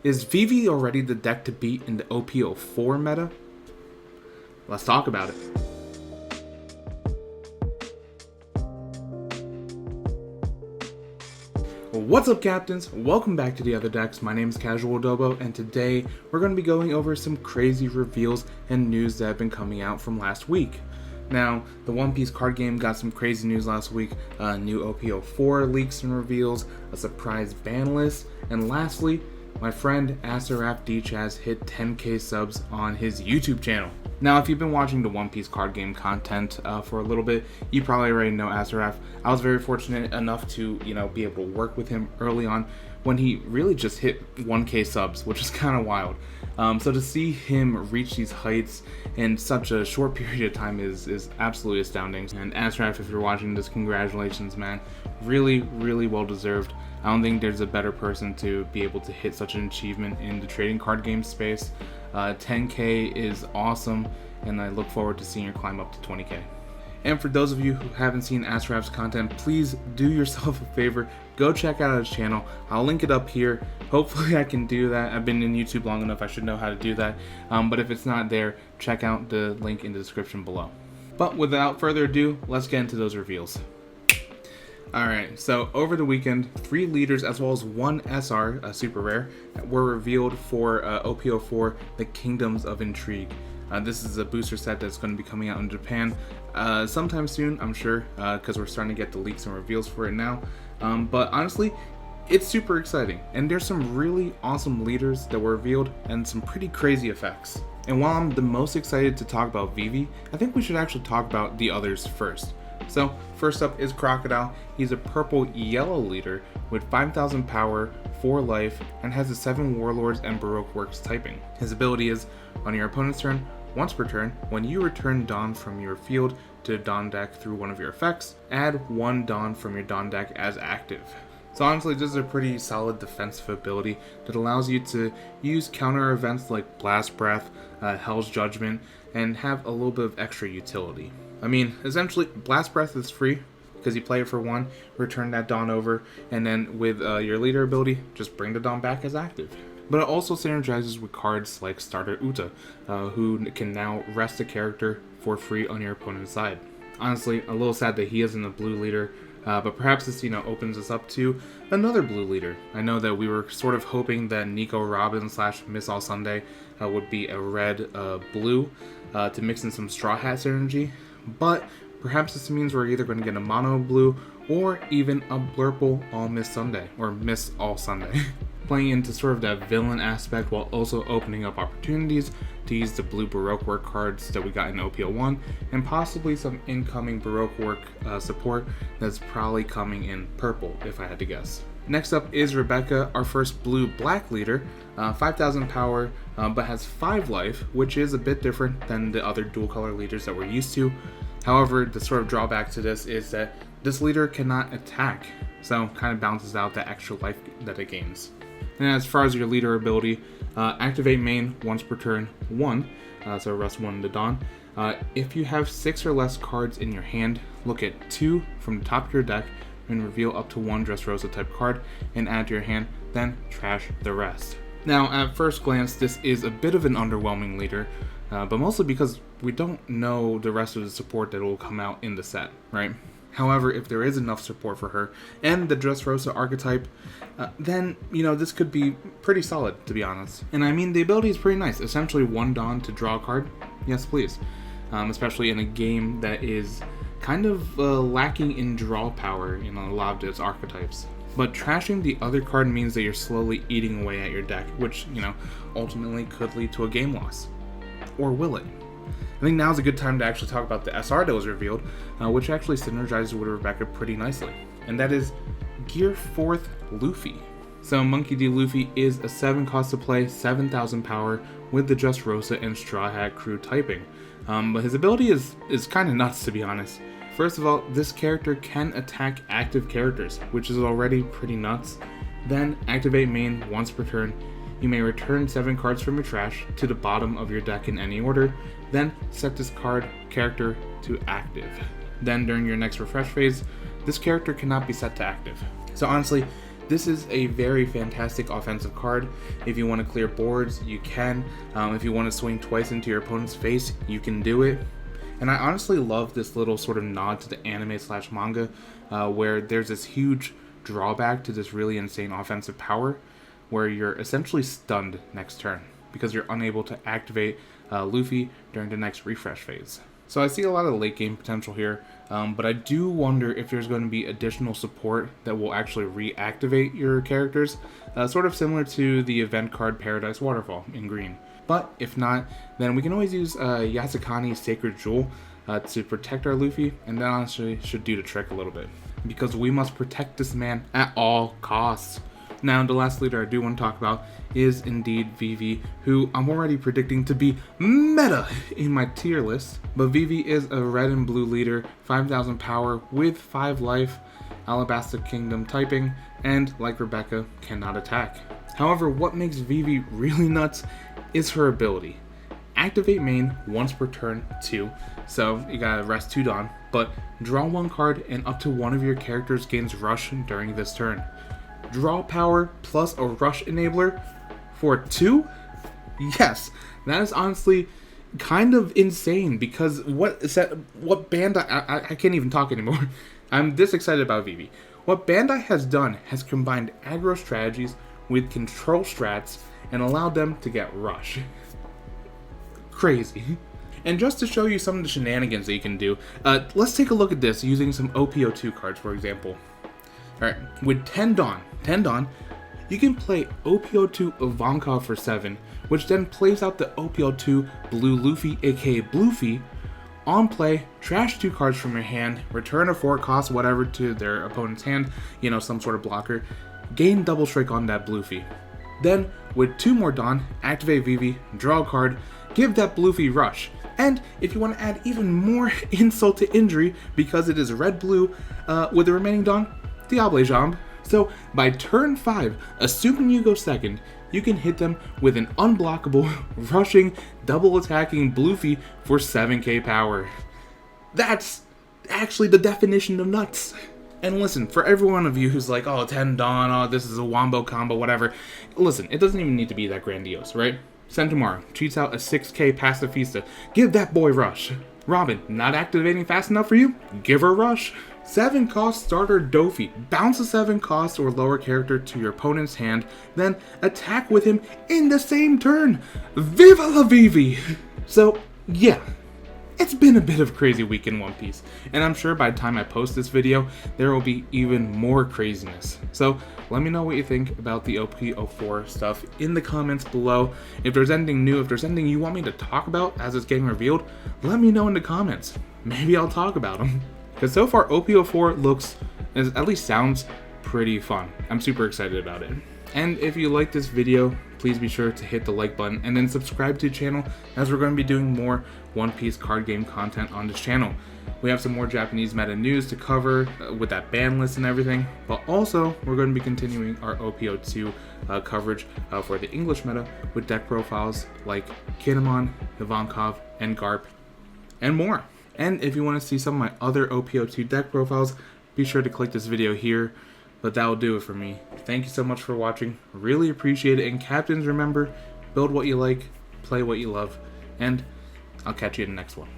Is Vivi already the deck to beat in the OP04 meta? Let's talk about it. What's up, captains? Welcome back to the other decks. My name is Casual Dobo, and today we're going to be going over some crazy reveals and news that have been coming out from last week. Now, the One Piece card game got some crazy news last week, new OP04 leaks and reveals, a surprise ban list, and lastly, my friend Asaraf Dchaz hit 10k subs on his YouTube channel. Now, if you've been watching the One Piece card game content for a little bit, you probably already know Asaraf. I was very fortunate enough to, be able to work with him early on when he really just hit 1k subs, which is kind of wild. So to see him reach these heights in such a short period of time is absolutely astounding. And Asaraf, if you're watching this, congratulations, man. Really, really well deserved. I don't think there's a better person to be able to hit such an achievement in the trading card game space. 10k is awesome, and I look forward to seeing her climb up to 20k. And for those of you who haven't seen Asaraf's content, please do yourself a favor, go check out his channel. I'll link it up here. Hopefully I can do that. I've been in YouTube long enough, I should know how to do that. But if it's not there, check out the link in the description below. But without further ado, let's get into those reveals. Alright, so over the weekend, 3 leaders as well as 1 SR, a super rare, were revealed for OP04 the Kingdoms of Intrigue. This is a booster set that's going to be coming out in Japan sometime soon, I'm sure, because we're starting to get the leaks and reveals for it now. But honestly, it's super exciting, and there's some really awesome leaders that were revealed and some pretty crazy effects. And while I'm the most excited to talk about Vivi, I think we should actually talk about the others first. So first up is Crocodile. He's a purple yellow leader with 5,000 power, 4 life, and has a 7 warlords and baroque works typing. His ability is, on your opponent's turn, once per turn, when you return Dawn from your field to the Dawn deck through one of your effects, add 1 Dawn from your Dawn deck as active. So honestly, this is a pretty solid defensive ability that allows you to use counter events like Blast Breath, Hell's Judgment, and have a little bit of extra utility. I mean, essentially, Blast Breath is free because you play it for 1, return that Dawn over, and then with your leader ability, just bring the Dawn back as active. But it also synergizes with cards like Starter Uta, who can now rest a character for free on your opponent's side. Honestly, a little sad that he isn't a blue leader, but perhaps this opens us up to another blue leader. I know that we were sort of hoping that Nico Robin / Miss All Sunday would be a red blue to mix in some Straw Hat synergy, but perhaps this means we're either going to get a mono blue or even a blurple All Miss Sunday, or Miss All Sunday. Playing into sort of that villain aspect while also opening up opportunities to use the blue Baroque work cards that we got in OP01, and possibly some incoming Baroque work support that's probably coming in purple, if I had to guess. Next up is Rebecca, our first blue-black leader, 5,000 power, but has 5 life, which is a bit different than the other dual-color leaders that we're used to. However, the sort of drawback to this is that this leader cannot attack, so kind of balances out the extra life that it gains. And as far as your leader ability, activate main once per turn 1, so rest 1 into Dawn. If you have 6 or less cards in your hand, look at 2 from the top of your deck and reveal up to 1 Dressrosa type card and add to your hand, then trash the rest. Now, at first glance, this is a bit of an underwhelming leader, but mostly because we don't know the rest of the support that will come out in the set, right? However, if there is enough support for her and the Dressrosa archetype, then, this could be pretty solid, to be honest. And I mean, the ability is pretty nice. Essentially 1 Dawn to draw a card. Yes, please. Especially in a game that is kind of lacking in draw power in a lot of its archetypes. But trashing the other card means that you're slowly eating away at your deck, which, ultimately could lead to a game loss. Or will it? I think now's a good time to actually talk about the SR that was revealed, which actually synergizes with Rebecca pretty nicely. And that is Gear 4th Luffy. So Monkey D. Luffy is a 7 cost to play, 7,000 power with the Dressrosa and Straw Hat crew typing. But his ability is kind of nuts, to be honest. First of all, this character can attack active characters, which is already pretty nuts. Then activate main once per turn. You may return 7 cards from your trash to the bottom of your deck in any order, then set this character to active. Then during your next refresh phase, this character cannot be set to active. So honestly, This is a very fantastic offensive card. If you want to clear boards, you can. If you want to swing twice into your opponent's face, you can do it. And I honestly love this little sort of nod to the anime / manga, where there's this huge drawback to this really insane offensive power, where you're essentially stunned next turn because you're unable to activate Luffy during the next refresh phase. So I see a lot of late game potential here, but I do wonder if there's going to be additional support that will actually reactivate your characters, sort of similar to the event card Paradise Waterfall in green. But if not, then we can always use Yasukani's Sacred Jewel to protect our Luffy, and that honestly should do the trick a little bit, because we must protect this man at all costs. Now, the last leader I do want to talk about is indeed Vivi, who I'm already predicting to be meta in my tier list. But Vivi is a red and blue leader, 5,000 power with 5 life, Alabasta Kingdom typing, and like Rebecca, cannot attack. However, what makes Vivi really nuts is her ability. Activate main once per turn 2, so you gotta rest 2 Dawn, but draw 1 card and up to one of your characters gains rush during this turn. Draw power plus a rush enabler for 2? Yes, that is honestly kind of insane, because what Bandai, I can't even talk anymore. I'm this excited about Vivi. What Bandai has done has combined aggro strategies with control strats and allowed them to get rush. Crazy. And just to show you some of the shenanigans that you can do, let's take a look at this using some OP02 cards, for example. Alright, with 10 Dawn, you can play OP02 Ivankov for 7, which then plays out the OP02 Blue Luffy, aka Bluffy. On play, trash 2 cards from your hand, return a 4 cost whatever to their opponent's hand, you know, some sort of blocker, gain double strike on that Bluffy. Then, with 2 more Dawn, activate Vivi, draw a card, give that Bluffy rush. And if you want to add even more insult to injury, because it is red-blue, with the remaining Dawn, Diable Jambe. So by turn 5, assuming you go second, you can hit them with an unblockable, rushing, double attacking Bluffy for 7k power. That's actually the definition of nuts. And listen, for every one of you who's like, oh, 10 Dawn, oh, this is a wombo combo, whatever. Listen, it doesn't even need to be that grandiose, right? Centaur tweets out a 6k Pacifista. Give that boy rush. Robin, not activating fast enough for you? Give her rush. 7 cost starter Dofi. Bounce a 7 cost or lower character to your opponent's hand, then attack with him in the same turn. Viva la Vivi! So, yeah. It's been a bit of a crazy week in One Piece, and I'm sure by the time I post this video, there will be even more craziness. So let me know what you think about the OP04 stuff in the comments below. If there's anything new, if there's anything you want me to talk about as it's getting revealed, let me know in the comments. Maybe I'll talk about them. Because so far, OP04 looks, at least sounds, pretty fun. I'm super excited about it. And if you like this video, please be sure to hit the like button and then subscribe to the channel, as we're going to be doing more One Piece card game content on this channel. We have some more Japanese meta news to cover with that ban list and everything, but also we're going to be continuing our OP02 coverage for the English meta with deck profiles like Kinemon, Ivankov, and Garp, and more. And if you want to see some of my other OP02 deck profiles, be sure to click this video here. But that will do it for me. Thank you so much for watching. Really appreciate it. And captains, remember, build what you like, play what you love, and I'll catch you in the next one.